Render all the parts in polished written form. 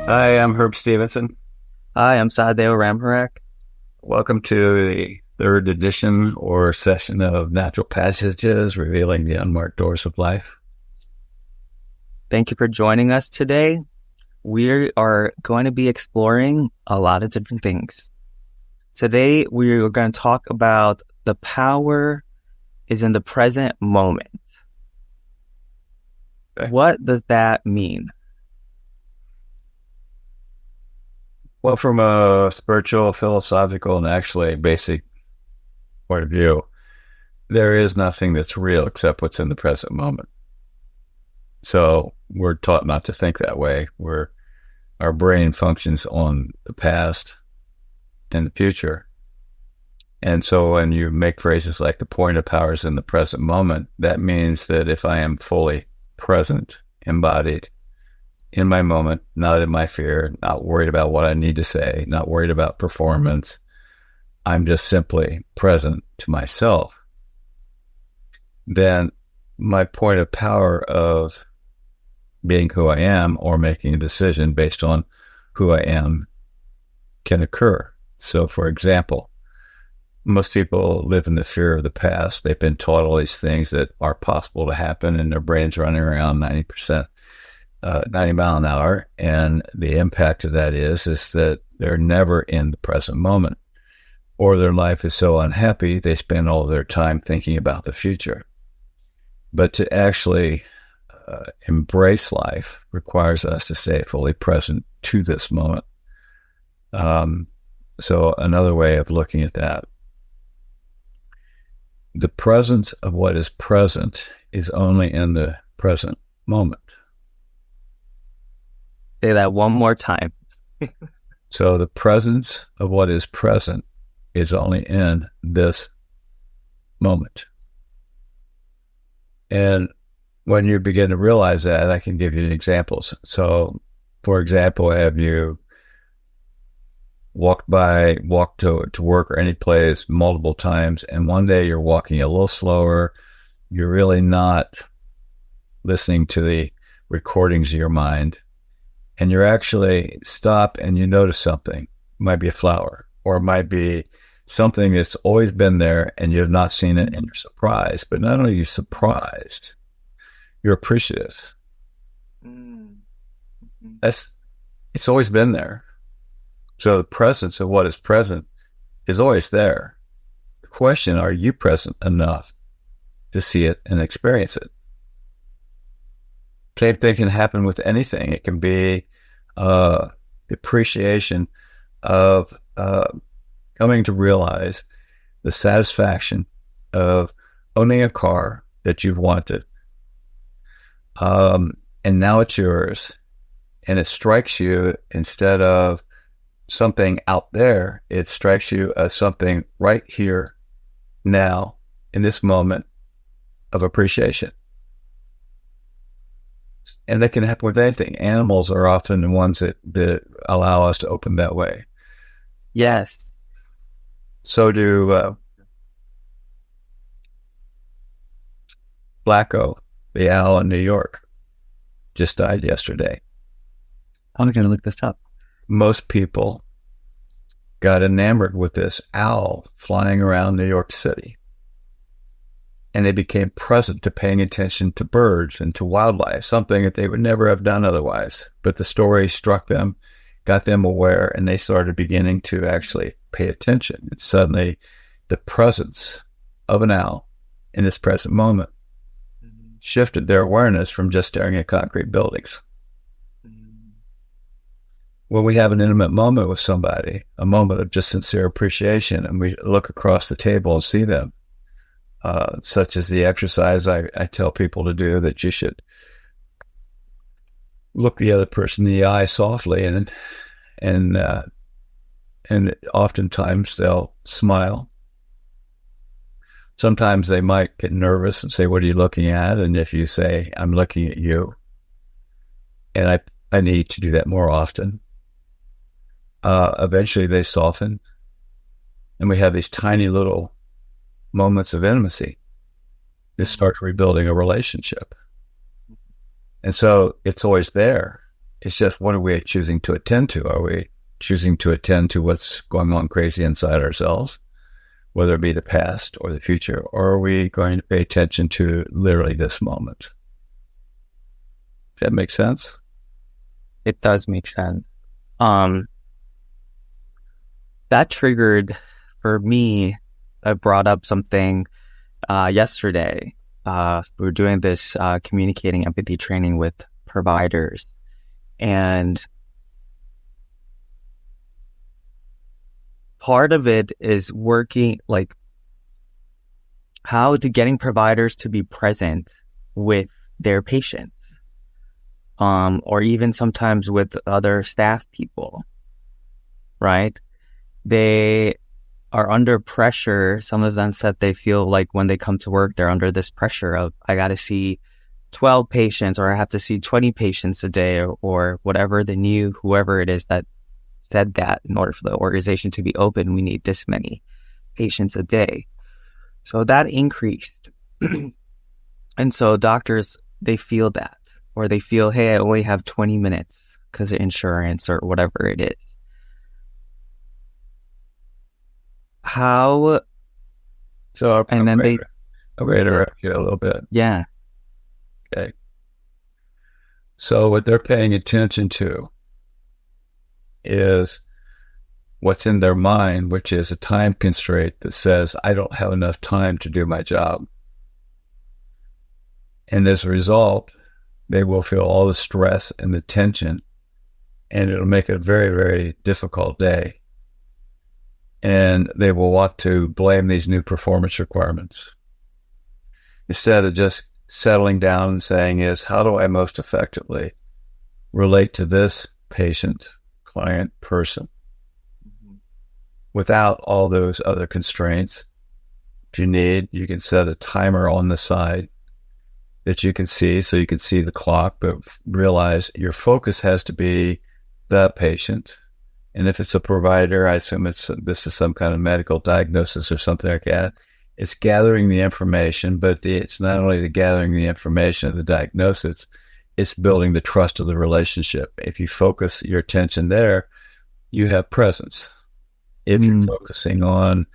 Hi, I'm Herb Stevenson. Hi, I'm Sadeo Ramharak. Welcome to the third edition or session of Natural Passages, revealing the unmarked doors of life. Thank you for joining us today. We are going to be exploring a lot of different things. Today, we are going to talk about the power is in the present moment. Okay. What does that mean? Well, from a spiritual, philosophical, and actually basic point of view, there is nothing that's real except what's in the present moment. So we're taught not to think that way. Our brain functions on the past and the future. And so when you make phrases like the point of power is in the present moment, that means that if I am fully present, embodied in my moment, not in my fear, not worried about what I need to say, not worried about performance, I'm just simply present to myself, then my point of power of being who I am or making a decision based on who I am can occur. So, for example, most people live in the fear of the past. They've been taught all these things that are possible to happen, and their brain's running around 90%, 90 mile an hour. And the impact of that is that they're never in the present moment, or their life is so unhappy, they spend all of their time thinking about the future. But to actually embrace life requires us to stay fully present to this moment. So another way of looking at that, the presence of what is present is only in the present moment. Say that one more time. So the presence of what is present is only in this moment. And when you begin to realize that, I can give you examples. So, for example, have you walked to work or any place multiple times, and one day you're walking a little slower, you're really not listening to the recordings of your mind, and you're actually stop and you notice something. It might be a flower, or it might be something that's always been there and you have not seen it, and you're surprised. But not only are you surprised, you're appreciative. It's always been there. So the presence of what is present is always there. The question, are you present enough to see it and experience it? Same thing can happen with anything. It can be the appreciation of coming to realize the satisfaction of owning a car that you've wanted. And now it's yours, and it strikes you instead of something out there, it strikes you as something right here, now, in this moment of appreciation. And that can happen with anything. Animals are often the ones that allow us to open that way. Yes. So do Blacko, the owl in New York, just died yesterday. I'm going to look this up. Most people got enamored with this owl flying around New York City, and they became present to paying attention to birds and to wildlife, something that they would never have done otherwise. But the story struck them, got them aware, and they started beginning to actually pay attention. And suddenly the presence of an owl in this present moment shifted their awareness from just staring at concrete buildings. When we have an intimate moment with somebody, a moment of just sincere appreciation, and we look across the table and see them, such as the exercise I tell people to do, that you should look the other person in the eye softly, and oftentimes they'll smile. Sometimes they might get nervous and say, "What are you looking at?" And if you say, "I'm looking at you," and I need to do that more often, eventually they soften, and we have these tiny little moments of intimacy that start rebuilding a relationship. And so it's always there. It's just, what are we choosing to attend to? Are we choosing to attend to what's going on crazy inside ourselves, whether it be the past or the future, or are we going to pay attention to literally this moment? Does that make sense? It does make sense. That triggered for me. I brought up something yesterday. We were doing this communicating empathy training with providers, and part of it is working like how to getting providers to be present with their patients, or even sometimes with other staff people, right? They are under pressure. Some of them said they feel like when they come to work, they're under this pressure of, I got to see 12 patients, or I have to see 20 patients a day, or whatever the new, whoever it is that said that in order for the organization to be open, we need this many patients a day. So that increased. And so doctors, they feel that, or they feel, hey, I only have 20 minutes because of insurance or whatever it is. How? So, And then they, I'll interrupt you a little bit. yeah. Okay. So what they're paying attention to is what's in their mind, which is a time constraint that says, I don't have enough time to do my job. And as a result, they will feel all the stress and the tension, and it'll make it a very, very difficult day. And they will want to blame these new performance requirements instead of just settling down and saying is, how do I most effectively relate to this patient, client, person without all those other constraints? If you need, you can set a timer on the side that you can see, so you can see the clock, but realize your focus has to be the patient. And if it's a provider, I assume this is some kind of medical diagnosis or something like that. It's gathering the information, but it's not only the gathering the information of the diagnosis, it's building the trust of the relationship. If you focus your attention there, you have presence. If you're focusing on,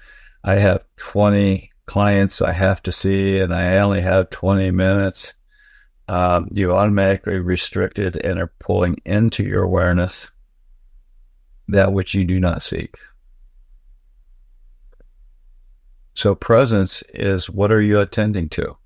I have 20 clients I have to see and I only have 20 minutes, you automatically restricted and are pulling into your awareness that which you do not seek. So presence is, what are you attending to?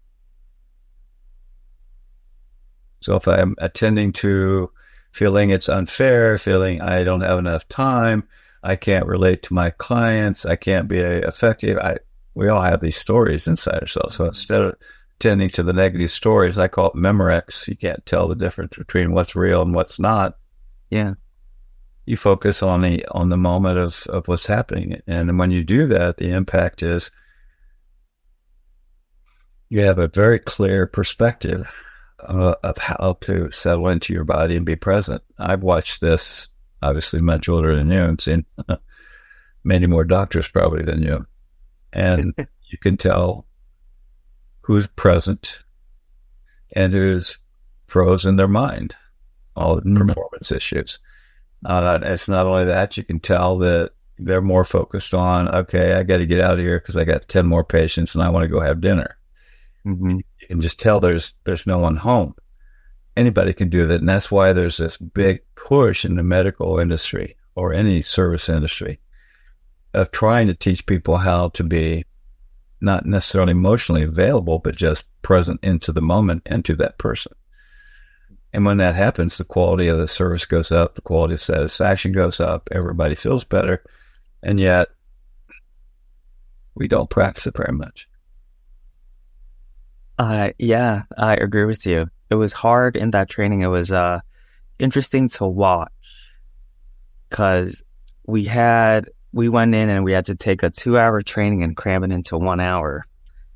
So if I'm attending to feeling it's unfair, feeling I don't have enough time, I can't relate to my clients, I can't be effective, we all have these stories inside ourselves. So instead of attending to the negative stories, I call it Memorex. You can't tell the difference between what's real and what's not. Yeah. You focus on the moment of what's happening. And when you do that, the impact is you have a very clear perspective of how to settle into your body and be present. I've watched this, obviously much older than you, and seen many more doctors probably than you. And you can tell who's present and who's froze in their mind, all the performance issues. It's not only that, you can tell that they're more focused on, okay, I got to get out of here because I got 10 more patients and I want to go have dinner. You can just tell there's no one home. Anybody can do that. And that's why there's this big push in the medical industry or any service industry of trying to teach people how to be not necessarily emotionally available, but just present into the moment and to that person. And when that happens, the quality of the service goes up, the quality of satisfaction goes up, everybody feels better, and yet we don't practice it very much. Yeah, I agree with you. It was hard in that training. It was interesting to watch because we went in and we had to take a 2-hour training and cram it into 1 hour.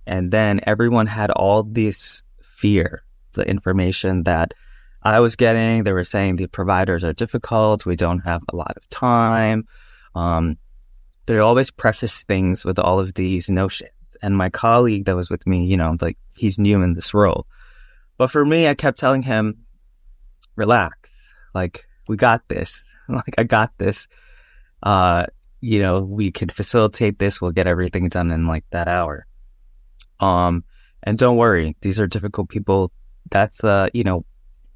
And then everyone had all this fear, the information that I was getting. They were saying the providers are difficult. We don't have a lot of time. They always preface things with all of these notions. And my colleague that was with me, like he's new in this role. But for me, I kept telling him, relax. like, we got this. Like, I got this. We can facilitate this. We'll get everything done in like that hour. And don't worry, these are difficult people. That's,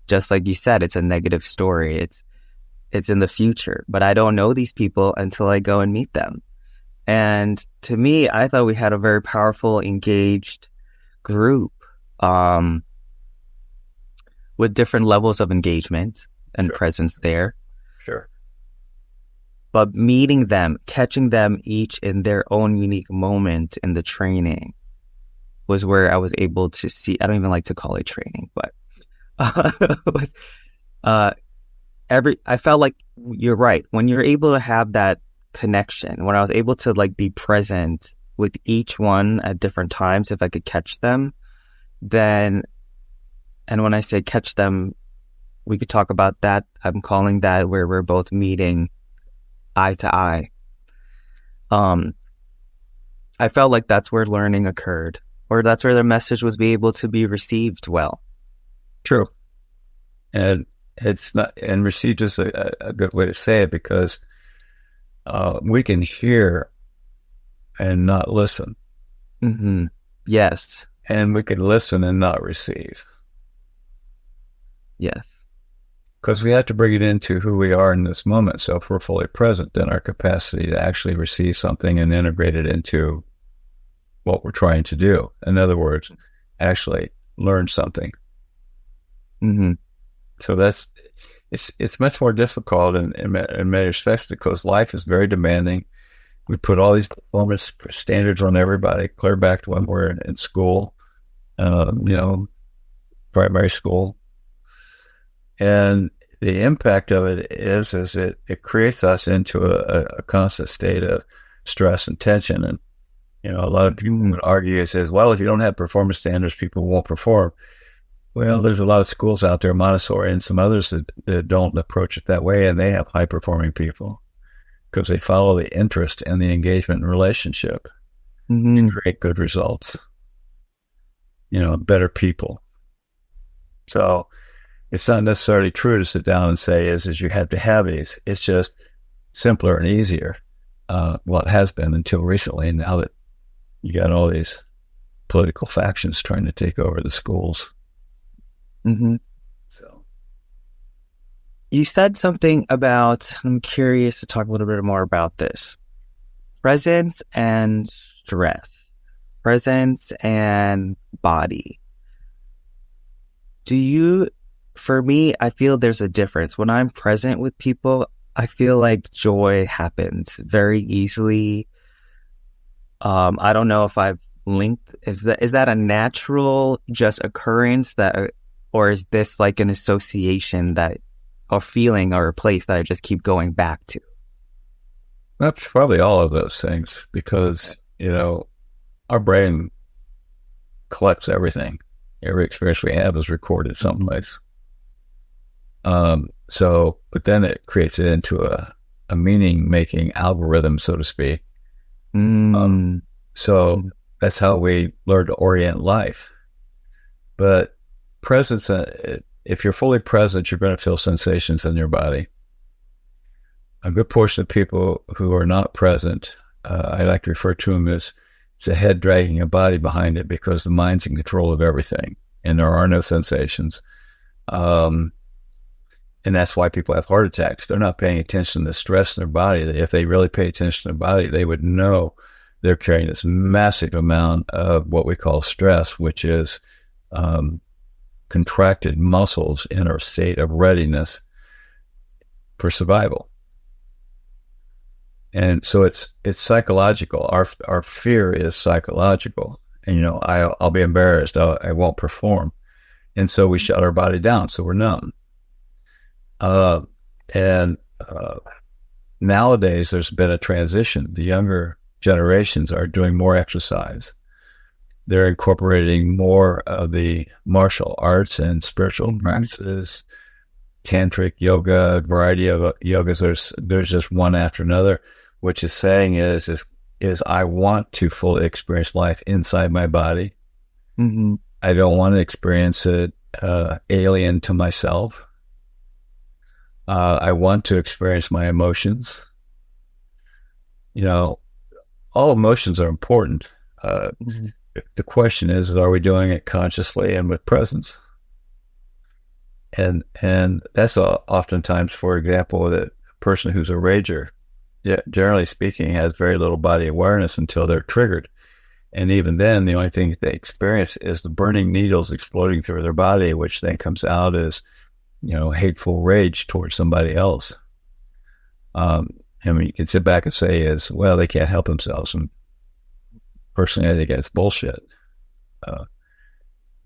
just like you said, it's a negative story. It's in the future, but I don't know these people until I go and meet them. And to me, I thought we had a very powerful, engaged group, with different levels of engagement and Sure. presence there. Sure. But meeting them, catching them each in their own unique moment in the training was where I was able to see, I don't even like to call it training, but was, I felt like you're right. When you're able to have that connection, when I was able to like be present with each one at different times, if I could catch them, then, and when I say catch them, we could talk about that. I'm calling that where we're both meeting eye to eye. I felt like that's where learning occurred, or that's where the message was be able to be received well. True. And it's not, and received is a good way to say it, because we can hear and not listen. Mm-hmm. Yes. And we can listen and not receive. Yes. Because we have to bring it into who we are in this moment. So if we're fully present, then our capacity to actually receive something and integrate it into what we're trying to do. In other words, actually learn something. Mm-hmm. So it's much more difficult in many respects, because life is very demanding. We put all these performance standards on everybody, clear back to when we're in school, primary school. And the impact of it is it creates us into a constant state of stress and tension. And, a lot of people would argue, says, well, if you don't have performance standards, people won't perform. Well, there's a lot of schools out there, Montessori and some others, that don't approach it that way, and they have high-performing people because they follow the interest and the engagement and relationship Mm-hmm. to create good results, better people. So it's not necessarily true to sit down and say is you have to have these. It's just simpler and easier. It has been until recently, and now that you got all these political factions trying to take over the schools. Mm-hmm. So You said something about, I'm curious to talk a little bit more about this. Presence and stress. Presence and body. For me, I feel there's a difference. When I'm present with people, I feel like joy happens very easily. I don't know if I've linked, is that a natural just occurrence or is this like an association or feeling or a place that I just keep going back to? that's probably all of those things, because, our brain collects everything. Every experience we have is recorded someplace. But then it creates it into a meaning-making algorithm, so to speak. So that's how we learn to orient life. But presence, if you're fully present, you're going to feel sensations in your body. A good portion of people who are not present, I like to refer to them as it's a head dragging a body behind it, because the mind's in control of everything and there are no sensations. And that's why people have heart attacks. They're not paying attention to the stress in their body. If they really pay attention to their body, they would know they're carrying this massive amount of what we call stress, which is contracted muscles in a state of readiness for survival. And so it's psychological. Our fear is psychological. And, I'll be embarrassed. I won't perform. And so we shut our body down. So we're numb. Nowadays there's been a transition. The younger generations are doing more exercise. They're incorporating more of the martial arts and spiritual practices, tantric yoga, a variety of yogas. There's just one after another, which is saying is I want to fully experience life inside my body. Mm-hmm. I don't want to experience it alien to myself. I want to experience my emotions. You know, all emotions are important. Mm-hmm. The question is, are we doing it consciously and with presence? And that's oftentimes, for example, that a person who's a rager, yeah, generally speaking, has very little body awareness until they're triggered. And even then, the only thing that they experience is the burning needles exploding through their body, which then comes out as, hateful rage towards somebody else. I mean, you can sit back and say is, well, they can't help themselves. And personally, I think that's bullshit. Uh,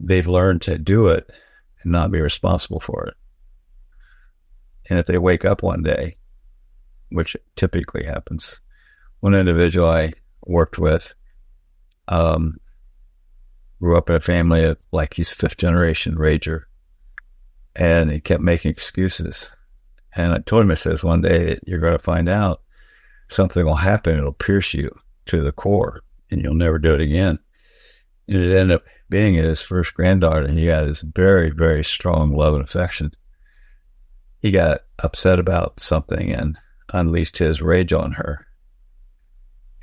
they've learned to do it and not be responsible for it. And if they wake up one day, which typically happens, one individual I worked with grew up in a family of, like, he's fifth generation rager, and he kept making excuses. And I told him, I says, one day you're going to find out something will happen. It'll pierce you to the core and you'll never do it again. And it ended up being his first granddaughter. He had this very, very strong love and affection. He got upset about something and unleashed his rage on her.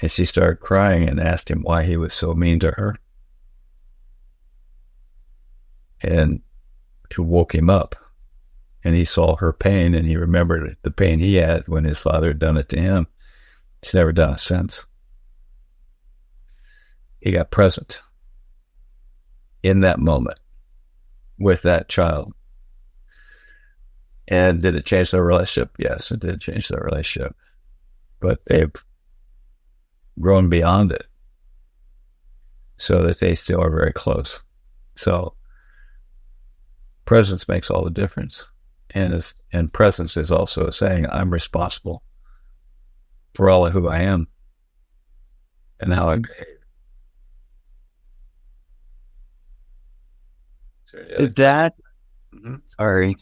And she started crying and asked him why he was so mean to her. And it woke him up. And he saw her pain, and he remembered the pain he had when his father had done it to him. He's never done it since. He got present in that moment with that child. And did it change their relationship? Yes, it did change their relationship. But they've grown beyond it so that they still are very close. So presence makes all the difference. And presence is also saying, I'm responsible for all of who I am and how I behave. Did that, Mm-hmm. sorry,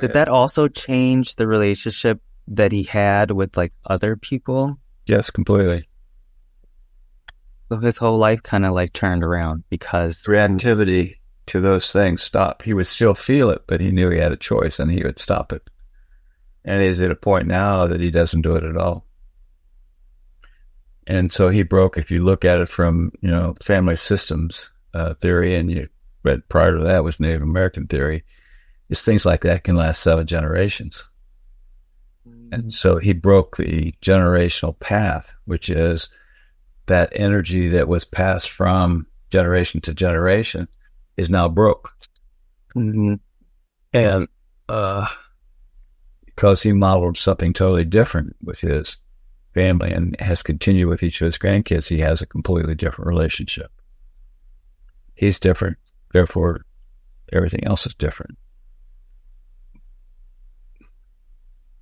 did that also change the relationship that he had with like other people? Yes, completely. So his whole life kind of like turned around because Reactivity to those things stopped. He would still feel it, but he knew he had a choice and he would stop it. And he's at a point now that he doesn't do it at all. And so he broke, if you look at it from, family systems theory, but prior to that was Native American theory, is things like that can last 7 generations. And so he broke the generational path, which is that energy that was passed from generation to generation is now broke. Mm-hmm. And because he modeled something totally different with his family and has continued with each of his grandkids, he has a completely different relationship. He's different, therefore everything else is different.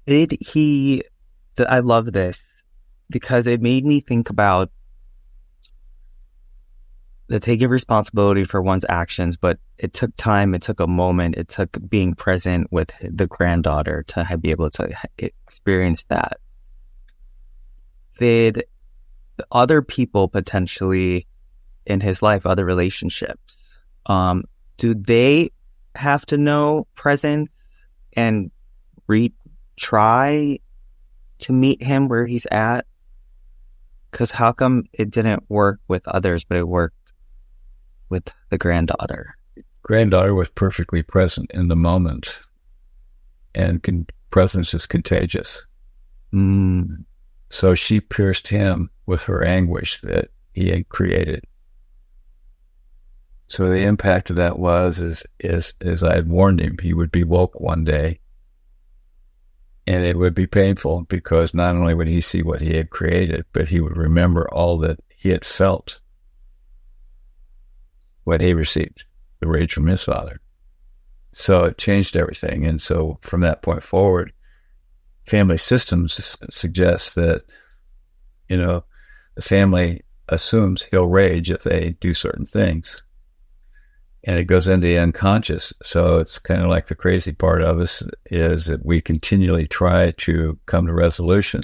I love this because it made me think about the taking responsibility for one's actions, but it took time, it took a moment, it took being present with the granddaughter to be able to experience that. Did other people potentially in his life, other relationships, do they have to know presence and try to meet him where he's at? Because how come it didn't work with others, but it worked with the granddaughter? Granddaughter was perfectly present in the moment, and presence is contagious. So she pierced him with her anguish that he had created. So the impact of that was, as I had warned him, he would be woke one day, and it would be painful because not only would he see what he had created, but he would remember all that he had felt when he received the rage from his father. So it changed everything. And so from that point forward, family systems suggest that, the family assumes he'll rage if they do certain things. And it goes into the unconscious. So it's kind of like the crazy part of us is that we continually try to come to resolution.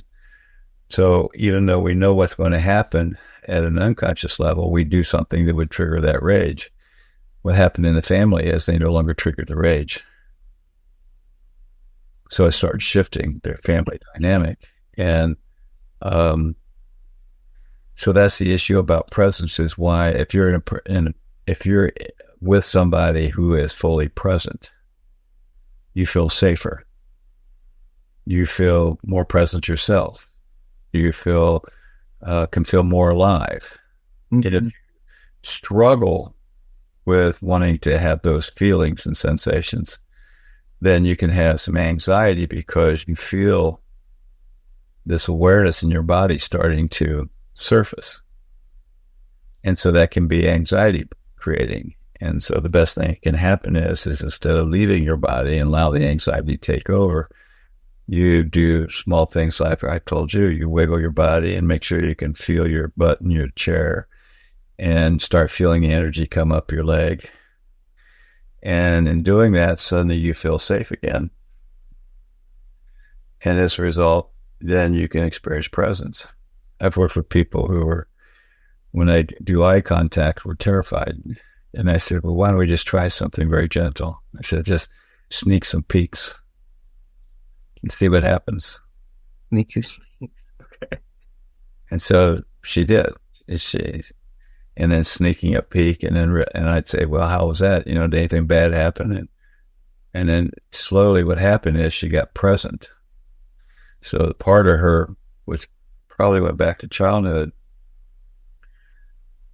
So even though we know what's going to happen at an unconscious level, we do something that would trigger that rage. What happened in the family is they no longer triggered the rage. So it started shifting their family dynamic. And so that's the issue about presence, is why if you're if you're with somebody who is fully present, you feel safer. You feel more present yourself. You can feel more alive. Mm-hmm. And if you struggle with wanting to have those feelings and sensations, then you can have some anxiety because you feel this awareness in your body starting to surface. And so that can be anxiety creating. And so the best thing that can happen is instead of leaving your body and allow the anxiety to take over, you do small things like I told you. You wiggle your body and make sure you can feel your butt in your chair and start feeling the energy come up your leg. And in doing that, suddenly you feel safe again. And as a result, then you can experience presence. I've worked with people who were, when I do eye contact, were terrified. And I said, well, why don't we just try something very gentle? I said, just sneak some peeks and see what happens. Okay. And so she did. And then sneaking a peek, and I'd say, well, how was that? Did anything bad happen? And then slowly what happened is she got present. So part of her, which probably went back to childhood,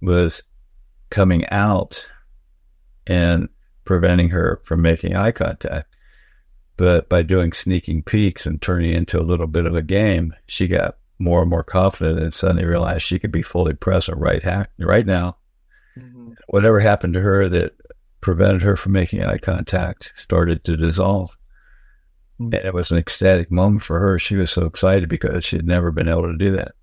was coming out and preventing her from making eye contact. But by doing sneaking peeks and turning it into a little bit of a game, she got more and more confident and suddenly realized she could be fully present right now. Mm-hmm. Whatever happened to her that prevented her from making eye contact started to dissolve. Mm-hmm. And it was an ecstatic moment for her. She was so excited because she had never been able to do that.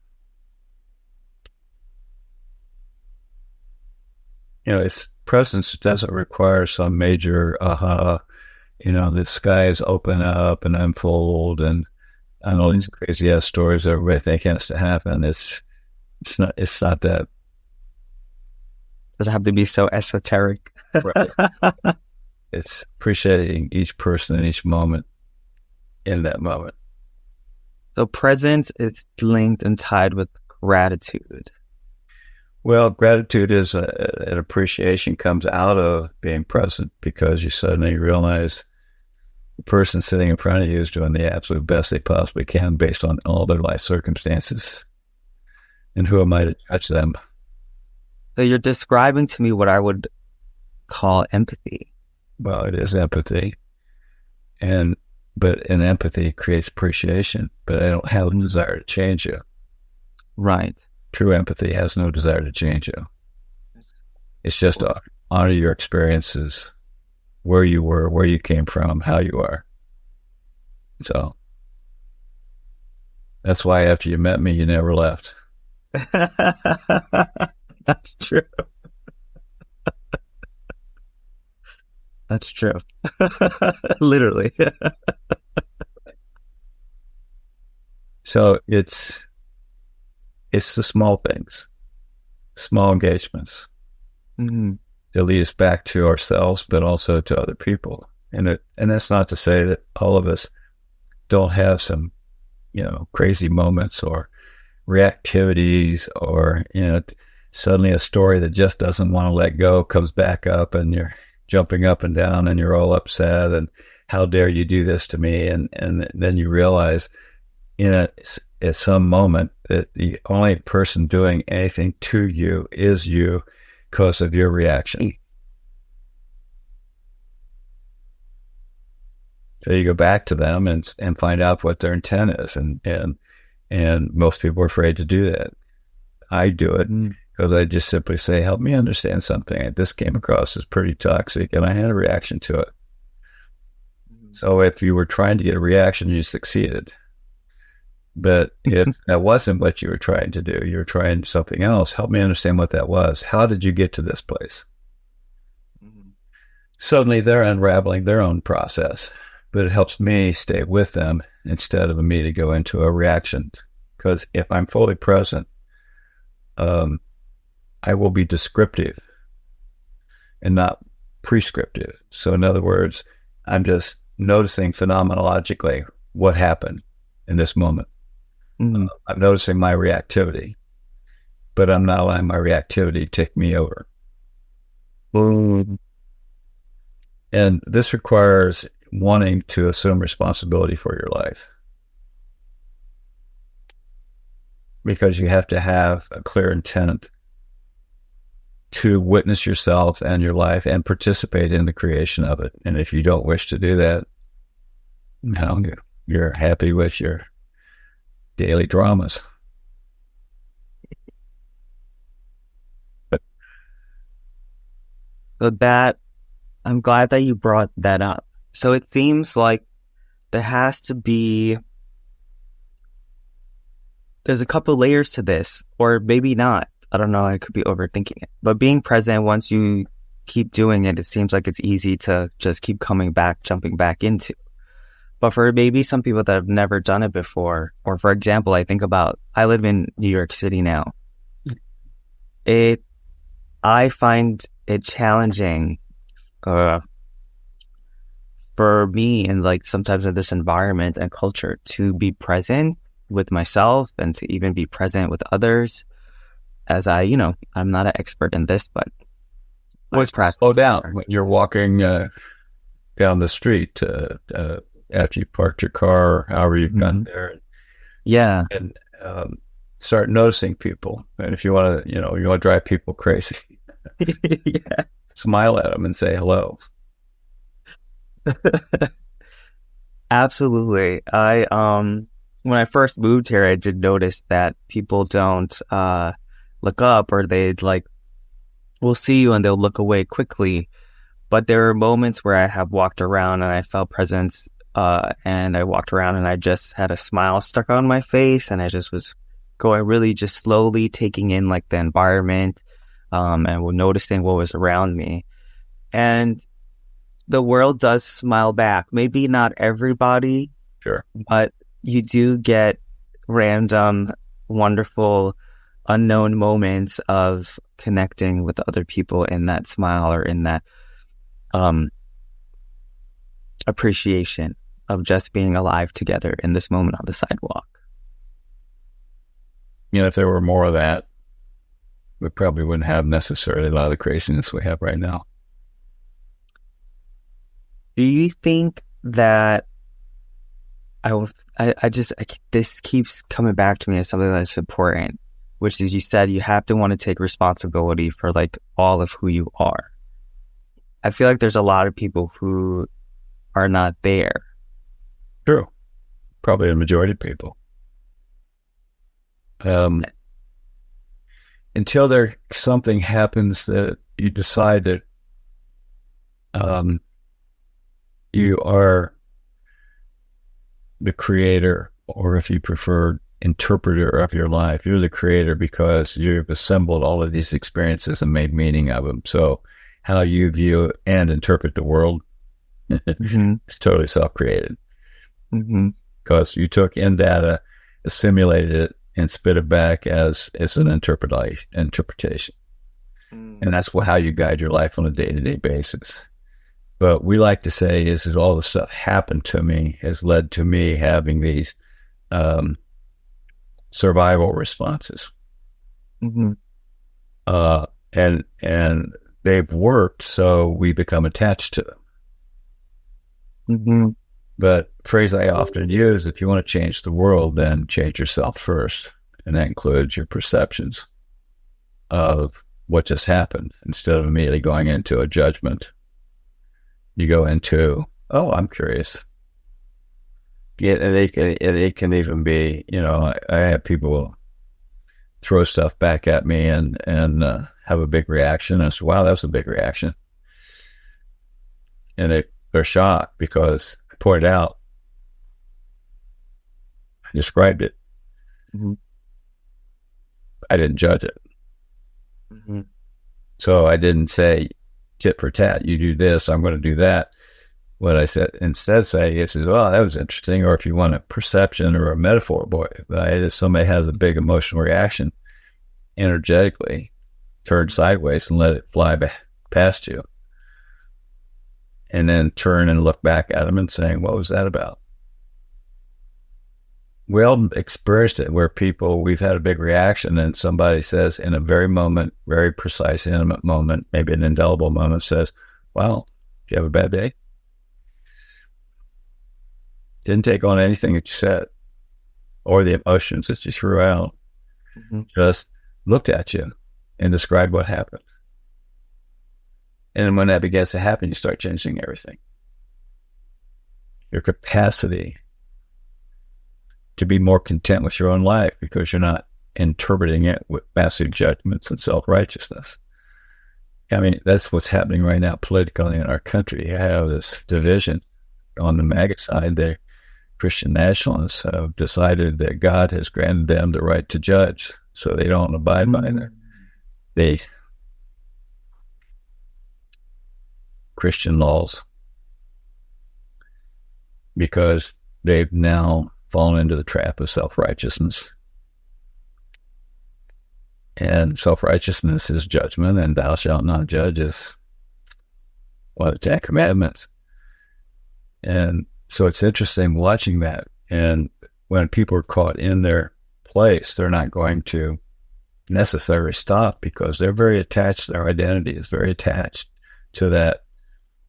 Its presence doesn't require some major the skies open up and unfold, and I know these crazy ass stories everybody think has to happen. It's not that. Doesn't have to be so esoteric. Right. It's appreciating each person in each moment in that moment. So presence is linked and tied with gratitude. Well, gratitude is an appreciation comes out of being present, because you suddenly realize the person sitting in front of you is doing the absolute best they possibly can based on all their life circumstances. And who am I to judge them? So you're describing to me what I would call empathy. Well, it is empathy. But empathy creates appreciation, but I don't have a desire to change you. Right. True empathy has no desire to change you. It's just to honor your experiences, where you were, where you came from, how you are. So that's why after you met me, you never left. That's true. That's true. Literally. So it's the small things, small engagements that lead us back to ourselves, but also to other people. And that's not to say that all of us don't have some, crazy moments or reactivities, or, suddenly a story that just doesn't want to let go comes back up and you're jumping up and down and you're all upset and how dare you do this to me? And then you realize at some moment that the only person doing anything to you is you because of your reaction. So you go back to them and find out what their intent is. And most people are afraid to do that. I do it because I just simply say, help me understand something. This came across as pretty toxic and I had a reaction to it. So if you were trying to get a reaction, you succeeded. But if that wasn't what you were trying to do, you were trying something else, help me understand what that was. How did you get to this place? Suddenly they're unraveling their own process, but it helps me stay with them instead of me to go into a reaction. Because if I'm fully present, I will be descriptive and not prescriptive. So in other words, I'm just noticing phenomenologically what happened in this moment. Mm-hmm. I'm noticing my reactivity, but I'm not allowing my reactivity to take me over. Mm-hmm. And this requires wanting to assume responsibility for your life, because you have to have a clear intent to witness yourself and your life and participate in the creation of it. And if you don't wish to do that, you're happy with your daily dramas. So that I'm glad that you brought that up. So it seems like there has to be, there's a couple layers to this, or maybe not. I don't know. I could be overthinking it. But being present, once you keep doing it, it seems like it's easy to just keep coming back, jumping back into. But for maybe some people that have never done it before, or for example, I live in New York City now. I find it challenging for me, and like sometimes in this environment and culture, to be present with myself and to even be present with others. As I'm not an expert in this, but Slow down when you're walking down the street after you parked your car, or however you've gotten there. Yeah. And start noticing people. And if you want to drive people crazy, Yeah. smile at them and say hello. Absolutely. When I first moved here, I did notice that people don't look up, or will see you and they'll look away quickly. But there are moments where I have walked around and I felt presence, and I walked around and I just had a smile stuck on my face, and I just was going really just slowly taking in like the environment, and noticing what was around me. And the world does smile back. Maybe not everybody, Sure, but you do get random, wonderful, unknown moments of connecting with other people in that smile, or in that appreciation of just being alive together in this moment on the sidewalk. if there were more of that, we probably wouldn't have necessarily a lot of the craziness we have right now. Do you think that this keeps coming back to me as something that's important, which is, you said you have to want to take responsibility for like all of who you are. I feel like there's a lot of people who are not there. True. Probably a majority of people. Until something happens that you decide that you are the creator, or if you prefer, interpreter of your life. You're the creator because you've assembled all of these experiences and made meaning of them. So how you view and interpret the world is totally self-created. Because you took in data, assimilated it, and spit it back as an interpretation. And that's how you guide your life on a day-to-day basis. But we like to say is all the stuff happened to me has led to me having these survival responses. And they've worked, so we become attached to them. But phrase I often use, if you want to change the world, then change yourself first. And that includes your perceptions of what just happened. Instead of immediately going into a judgment, you go into, oh, I'm curious. Yeah, and it can even be, I have people throw stuff back at me and have a big reaction. I say, wow, that was a big reaction. And they're shocked because I pointed out, I described it. I didn't judge it. So I didn't say tit for tat, you do this, I'm going to do that. What I said instead is, oh, that was interesting. Or if you want a perception or a metaphor, boy, if somebody has a big emotional reaction, energetically turn sideways and let it fly past you. and then turn and look back at them and saying, what was that about? We all experienced it where we've had a big reaction and somebody says in a very precise, intimate moment, maybe an indelible moment, says, wow, did you have a bad day? Didn't take on anything that you said or the emotions that you threw out. Mm-hmm. Just looked at you and described what happened. And when that begins to happen, you start changing everything. Your capacity to be more content with your own life because you're not interpreting it with massive judgments and self-righteousness. I mean, that's what's happening right now politically in our country. You have this division on the MAGA side. The Christian nationalists have decided that God has granted them the right to judge, so they don't abide by the Christian laws because they've now fallen into the trap of self-righteousness. And self-righteousness is judgment, and thou shalt not judge is one of the 10 commandments. And so it's interesting watching that. And when people are caught in their place, they're not going to necessarily stop because they're very attached. Their identity is very attached to that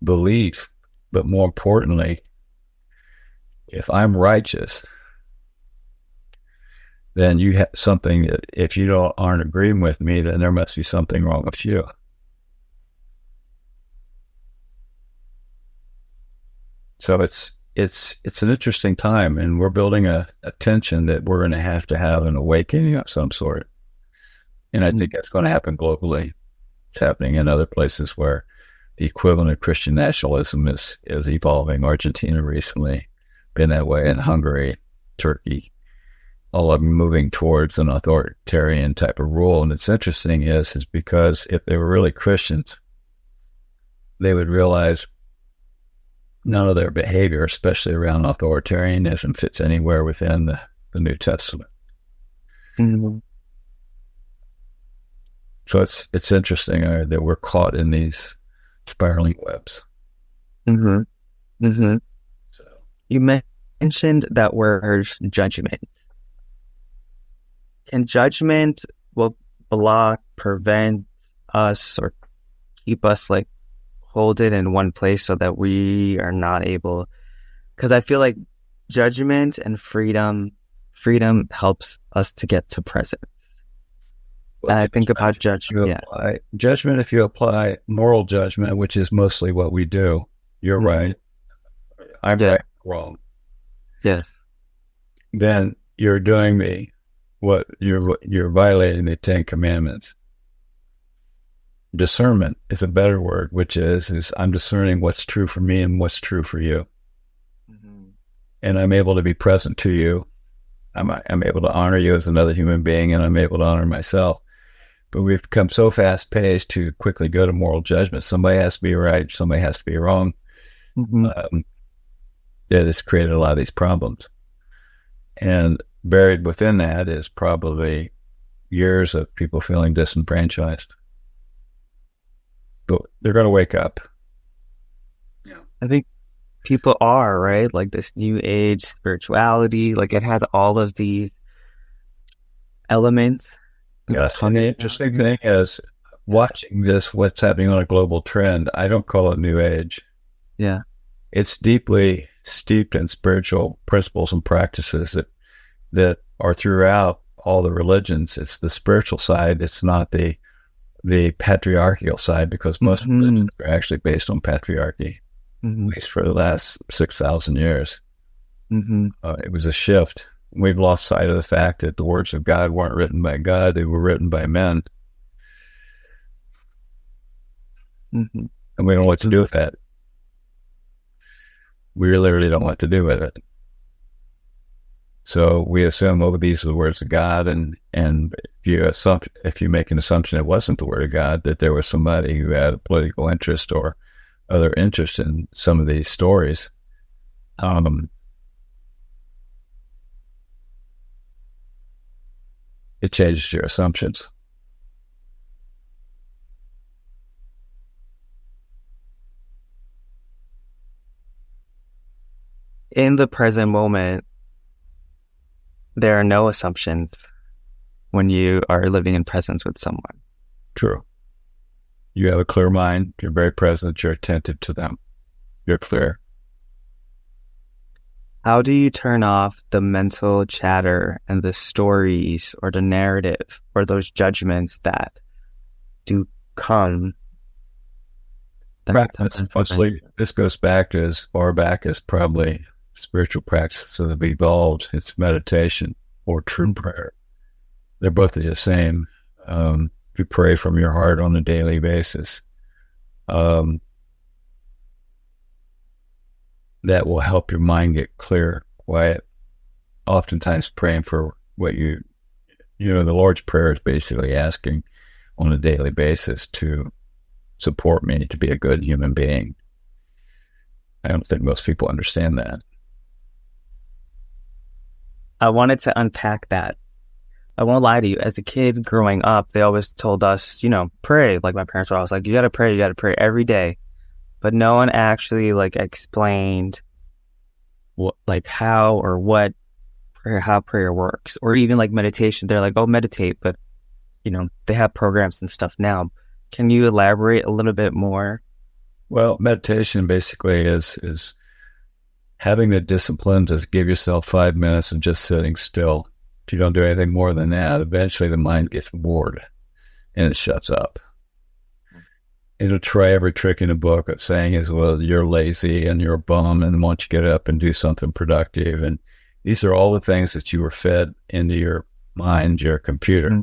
belief. But more importantly, if I'm righteous, then you have something that if you aren't agreeing with me, then there must be something wrong with you. So it's an interesting time, and we're building a tension that we're going to have an awakening of some sort. And I think that's going to happen globally. It's happening in other places where the equivalent of Christian nationalism is evolving. Argentina recently been that way, in Hungary, Turkey, all of them moving towards an authoritarian type of rule. And it's interesting is because if they were really Christians, they would realize none of their behavior, especially around authoritarianism, fits anywhere within the New Testament. Mm-hmm. So it's interesting that we're caught in these spiraling webs. Mm-hmm. Mm-hmm. So. You mentioned that word judgment. Can judgment block, prevent us, or keep us hold it in one place so that we are not able? Because I feel like judgment and freedom helps us to get to presence. Well, and I think about judgment. Judgment, if you apply moral judgment, which is mostly what we do, you're right. I'm right, wrong. Yes. Then you're doing me what you're violating the 10 commandments. Discernment is a better word, which is I'm discerning what's true for me and what's true for you. Mm-hmm. And I'm able to be present to you. I'm able to honor you as another human being, and I'm able to honor myself. But we've become so fast-paced to quickly go to moral judgment. Somebody has to be right, somebody has to be wrong. Mm-hmm. That has created a lot of these problems. And buried within that is probably years of people feeling disenfranchised. But they're going to wake up. Yeah, I think people are, right? This new age spirituality, it has all of these elements. Yes, and the interesting thing is watching what's happening on a global trend. I don't call it new age. Yeah. It's deeply steeped in spiritual principles and practices that are throughout all the religions. It's the spiritual side. It's not the patriarchal side, because most religions are actually based on patriarchy, at least for the last 6,000 years. Mm-hmm. It was a shift. We've lost sight of the fact that the words of God weren't written by God. They were written by men. Mm-hmm. And we don't know what to do with that. We literally don't know what to do with it. So we assume, these are the words of God, and if you make an assumption it wasn't the word of God, that there was somebody who had a political interest or other interest in some of these stories, it changes your assumptions. in the present moment, there are no assumptions when you are living in presence with someone. True. You have a clear mind. You're very present. You're attentive to them. You're clear. How do you turn off the mental chatter and the stories or the narrative or those judgments that do come? Practice. Mostly, this goes back to as far back as probably spiritual practices that have evolved. It's meditation or true prayer. They're both the same. If you pray from your heart on a daily basis, that will help your mind get clear, quiet. Oftentimes praying for what the Lord's Prayer is basically asking on a daily basis to support me to be a good human being. I don't think most people understand that. I wanted to unpack that. I won't lie to you. As a kid growing up, they always told us, pray. Like my parents were always like, you got to pray every day. But no one actually explained how or what prayer, how prayer works, or even meditation. They're like, oh, meditate, but they have programs and stuff now. Can you elaborate a little bit more? Well, meditation basically is having the discipline to give yourself 5 minutes of just sitting still. If you don't do anything more than that, eventually the mind gets bored and it shuts up. It'll try every trick in the book of saying you're lazy and you're a bum and why don't you get up and do something productive. And these are all the things that you were fed into your mind, your computer,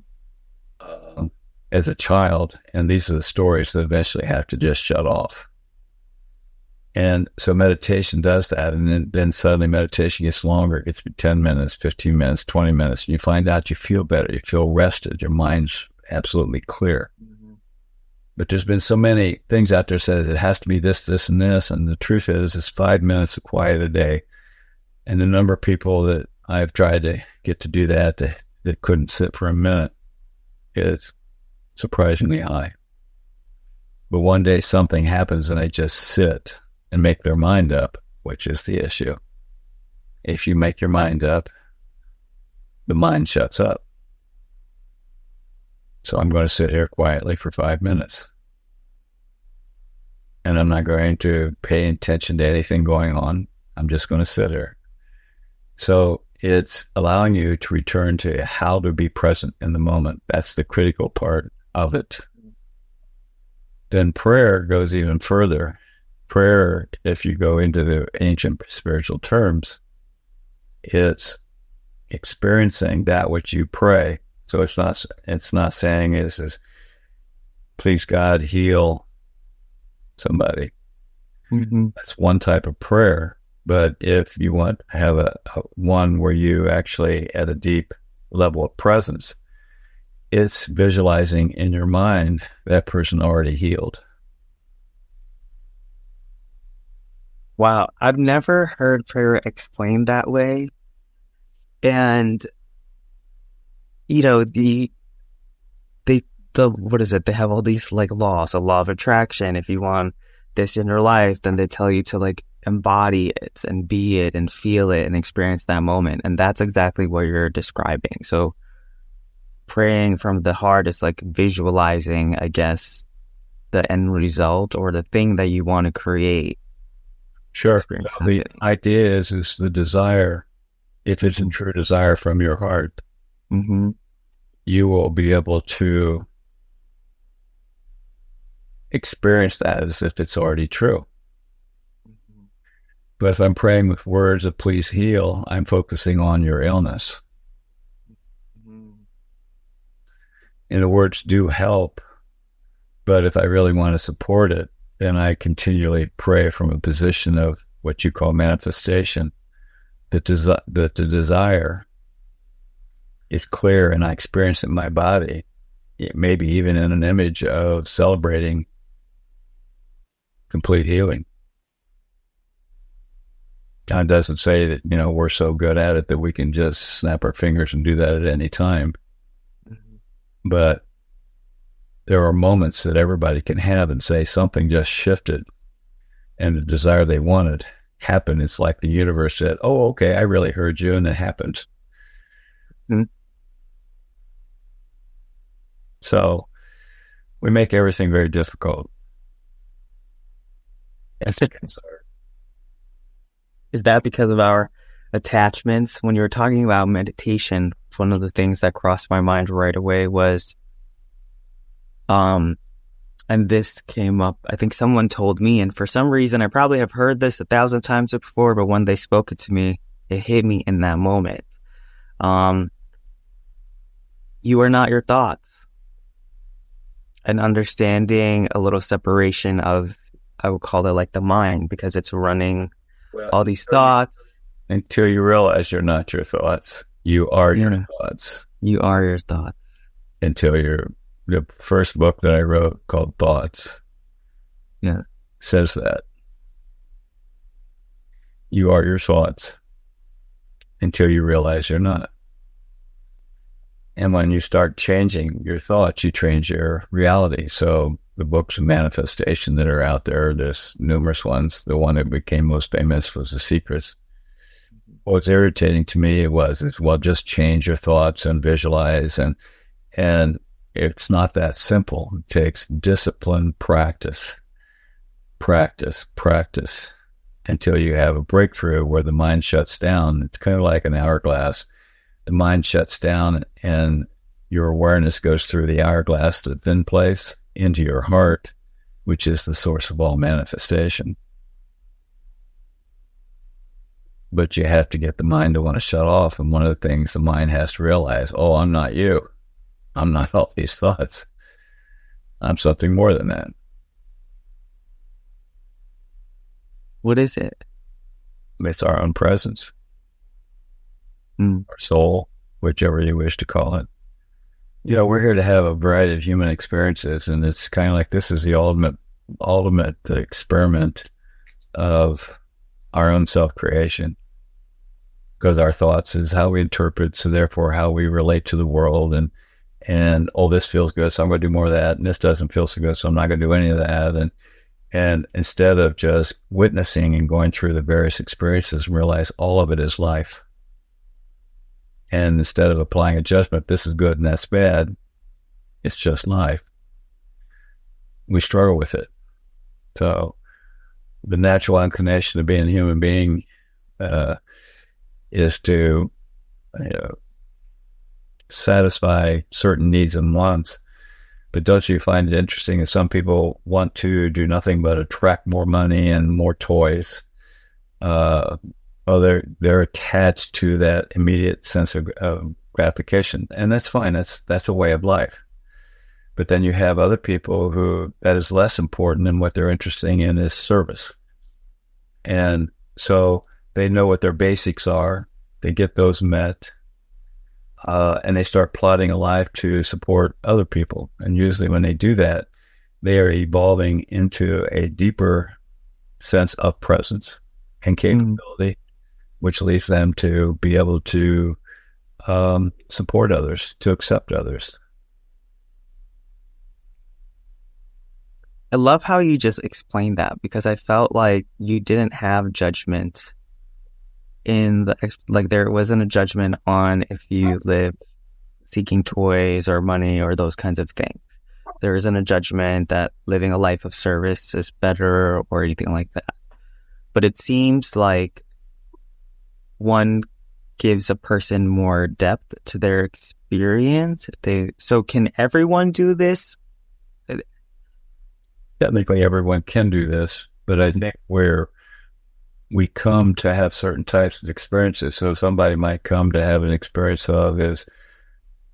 as a child. And these are the stories that eventually have to just shut off. And so meditation does that. And then suddenly meditation gets longer. It gets 10 minutes, 15 minutes, 20 minutes. And you find out you feel better. You feel rested. Your mind's absolutely clear. Mm-hmm. But there's been so many things out there that says it has to be this, this, and this. And the truth is it's 5 minutes of quiet a day. And the number of people that I've tried to get to do that couldn't sit for a minute is surprisingly high. But one day something happens and they just sit and make their mind up, which is the issue. If you make your mind up, the mind shuts up. So I'm going to sit here quietly for 5 minutes. And I'm not going to pay attention to anything going on. I'm just going to sit here. So it's allowing you to return to how to be present in the moment. That's the critical part of it. Then prayer goes even further. Prayer, if you go into the ancient spiritual terms, it's experiencing that which you pray. So it's not saying is please God heal somebody. Mm-hmm. That's one type of prayer. But if you want to have a one where you actually at a deep level of presence, it's visualizing in your mind that person already healed. Wow, I've never heard prayer explained that way. And, what is it? They have all these laws, a law of attraction. If you want this in your life, then they tell you to embody it and be it and feel it and experience that moment. And that's exactly what you're describing. So praying from the heart is visualizing, I guess, the end result or the thing that you want to create. Sure. The idea is the desire. If it's a true desire from your heart, mm-hmm. you will be able to experience that as if it's already true. Mm-hmm. But if I'm praying with words of please heal, I'm focusing on your illness. Mm-hmm. And the words do help, but if I really want to support it, then I continually pray from a position of what you call manifestation, that the desire is clear and I experience it in my body, maybe even in an image of celebrating complete healing. God doesn't say that, we're so good at it that we can just snap our fingers and do that at any time. Mm-hmm. But there are moments that everybody can have and say something just shifted and the desire they wanted happen. It's like the universe said, "Oh, okay, I really heard you," and it happened. Mm. So we make everything very difficult. Is that because of our attachments? When you were talking about meditation, one of the things that crossed my mind right away was, and this came up, I think someone told me, and for some reason, I probably have heard this 1,000 times before, but when they spoke it to me, it hit me in that moment. You are not your thoughts. And understanding a little separation of, I would call it like the mind, because it's running all these thoughts. Until you realize you're not your thoughts. You are your thoughts. You are your thoughts. Until the first book that I wrote called Thoughts says that. You are your thoughts until you realize you're not. And when you start changing your thoughts, you change your reality. So the books of manifestation that are out there, there's numerous ones. The one that became most famous was The Secrets. What's irritating to me is, well, just change your thoughts and visualize. And it's not that simple. It takes discipline, practice until you have a breakthrough where the mind shuts down. It's kind of like an hourglass. The mind shuts down and your awareness goes through the hourglass, the thin place, into your heart, which is the source of all manifestation. But you have to get the mind to want to shut off. And one of the things the mind has to realize, oh, I'm not you. I'm not all these thoughts. I'm something more than that. What is it? It's our own presence. Our soul, whichever you wish to call it. You know, we're here to have a variety of human experiences, and it's kind of like this is the ultimate experiment of our own self-creation. Because our thoughts is how we interpret, so therefore how we relate to the world, and oh, this feels good, so I'm going to do more of that, and this doesn't feel so good, so I'm not going to do any of that, and instead of just witnessing and going through the various experiences and realize all of it is life. And instead of applying a judgment, this is good and that's bad, it's just life. We struggle with it. So the natural inclination of being a human being is to satisfy certain needs and wants. But don't you find it interesting that some people want to do nothing but attract more money and more toys? They're attached to that immediate sense of gratification, and that's fine. That's a way of life. But then you have other people who that is less important, and what they're interested in is service. And so they know what their basics are. They get those met, and they start plotting a life to support other people. And usually when they do that, they are evolving into a deeper sense of presence and capability, which leads them to be able to support others, to accept others. I love how you just explained that, because I felt like you didn't have judgment like there wasn't a judgment on if you live seeking toys or money or those kinds of things. There isn't a judgment that living a life of service is better or anything like that. But it seems like one gives a person more depth to their experience. So can everyone do this? Technically, everyone can do this, but I think where we come to have certain types of experiences. So somebody might come to have an experience of is,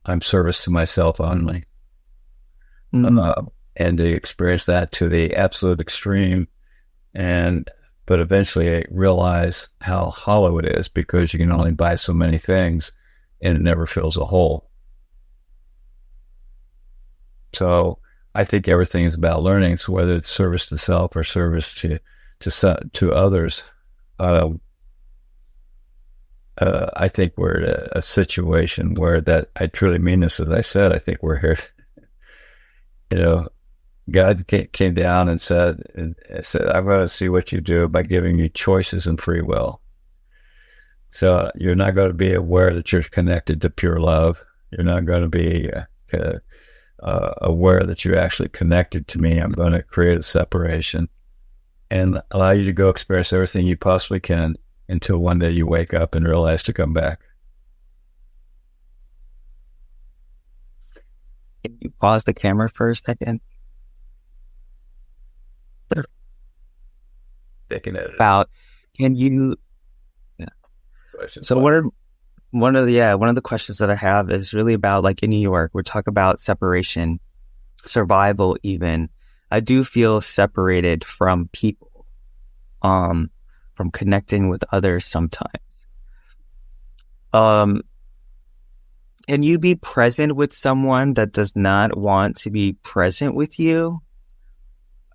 I'm service to myself only. And they experience that to the absolute extreme, but eventually realize how hollow it is, because you can only buy so many things and it never fills a hole. So I think everything is about learning. So whether it's service to self or service to others, I think we're at a situation where that I truly mean this. As I said, I think we're here, God came down and said, I'm going to see what you do by giving you choices and free will. So you're not going to be aware that you're connected to pure love. You're not going to be aware that you're actually connected to me. I'm going to create a separation and allow you to go experience everything you possibly can until one day you wake up and realize to come back. Can you pause the camera for a second? Taking it About, can you, so one of the questions that I have is really about, like, in New York, we're talking about separation, survival even. I do feel separated from people, from connecting with others sometimes. Can you be present with someone that does not want to be present with you?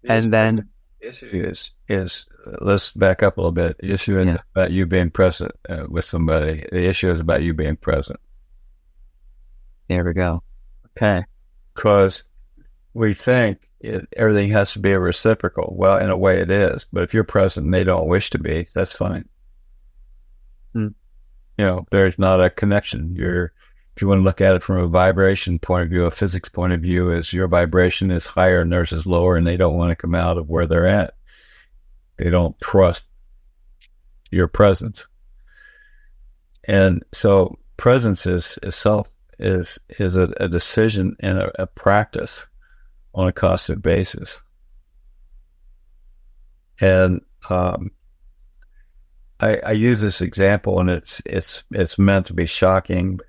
And then the issue is let's back up a little bit. The issue is about you being present with somebody. The issue is about you being present. There we go. Okay. Because we think everything has to be a reciprocal. Well, in a way it is. But if you're present and they don't wish to be, that's fine. There's not a connection. If you want to look at it from a vibration point of view, a physics point of view, is your vibration is higher and theirs is lower, and they don't want to come out of where they're at. They don't trust your presence. And so presence is a decision and a practice on a constant basis. And I use this example, and it's meant to be shocking,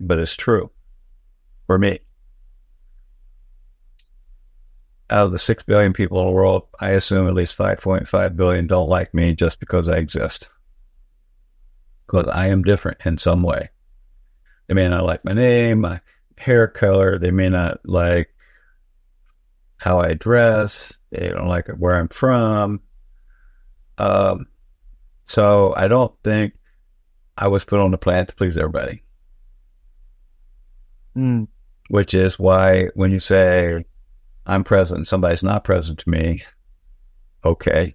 but it's true for me. Out of the 6 billion people in the world, I assume at least 5.5 billion don't like me just because I exist. Because I am different in some way. They may not like my name, my hair color. They may not like how I dress. They don't like where I'm from. So I don't think I was put on the planet to please everybody. Which is why when you say I'm present and somebody's not present to me, okay.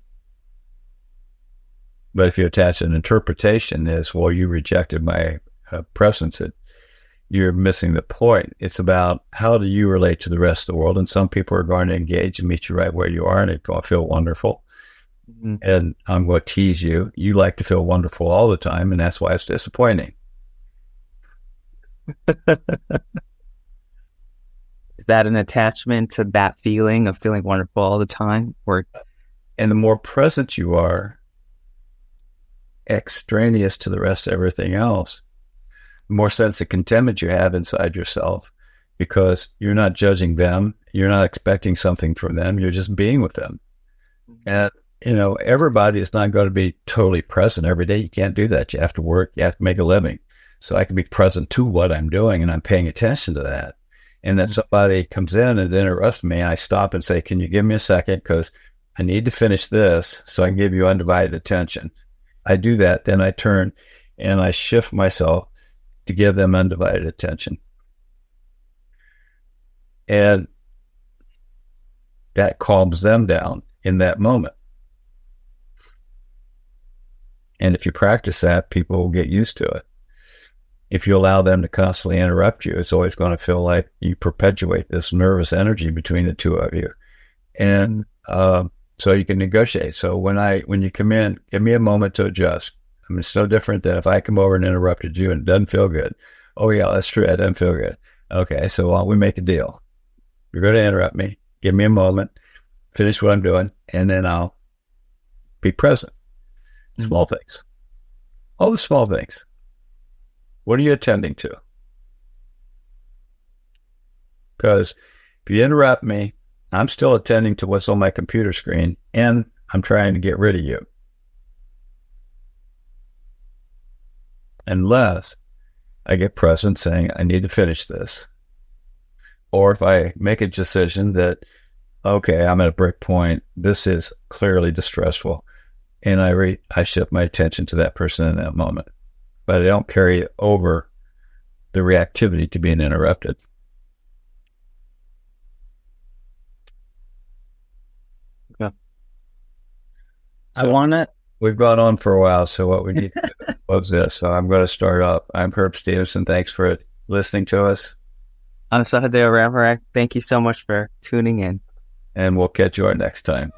But if you attach an interpretation as, well, you rejected my presence, you're missing the point. It's about how do you relate to the rest of the world? And some people are going to engage and meet you right where you are, and they're going to feel wonderful. And I'm going to tease you. You like to feel wonderful all the time, and that's why it's disappointing. Is that an attachment to that feeling of feeling wonderful all the time? And the more present you are, extraneous to the rest of everything else, the more sense of contentment you have inside yourself, because you're not judging them. You're not expecting something from them. You're just being with them. And everybody is not going to be totally present every day. You can't do that. You have to work. You have to make a living. So I can be present to what I'm doing, and I'm paying attention to that. And if somebody comes in and interrupts me, I stop and say, can you give me a second? Because I need to finish this so I can give you undivided attention. I do that. Then I turn and I shift myself to give them undivided attention. And that calms them down in that moment. And if you practice that, people will get used to it. If you allow them to constantly interrupt you, it's always going to feel like you perpetuate this nervous energy between the two of you. And so you can negotiate. So when you come in, give me a moment to adjust. I mean, it's no different than if I come over and interrupted you and it doesn't feel good. Oh, yeah, that's true. It doesn't feel good. Okay, so we make a deal. You're going to interrupt me. Give me a moment, finish what I'm doing, and then I'll be present. Small things. All the small things. What are you attending to? Because if you interrupt me, I'm still attending to what's on my computer screen, and I'm trying to get rid of you. Unless I get present saying, I need to finish this. Or if I make a decision that, okay, I'm at a break point, this is clearly distressful, and I shift my attention to that person in that moment. But I don't carry over the reactivity to being interrupted. I want to. We've gone on for a while, so what we need to do was this. So I'm going to start up. I'm Herb Stevenson. Thanks for listening to us. I'm Sahadeo Ravarak. Thank you so much for tuning in. And we'll catch you our next time.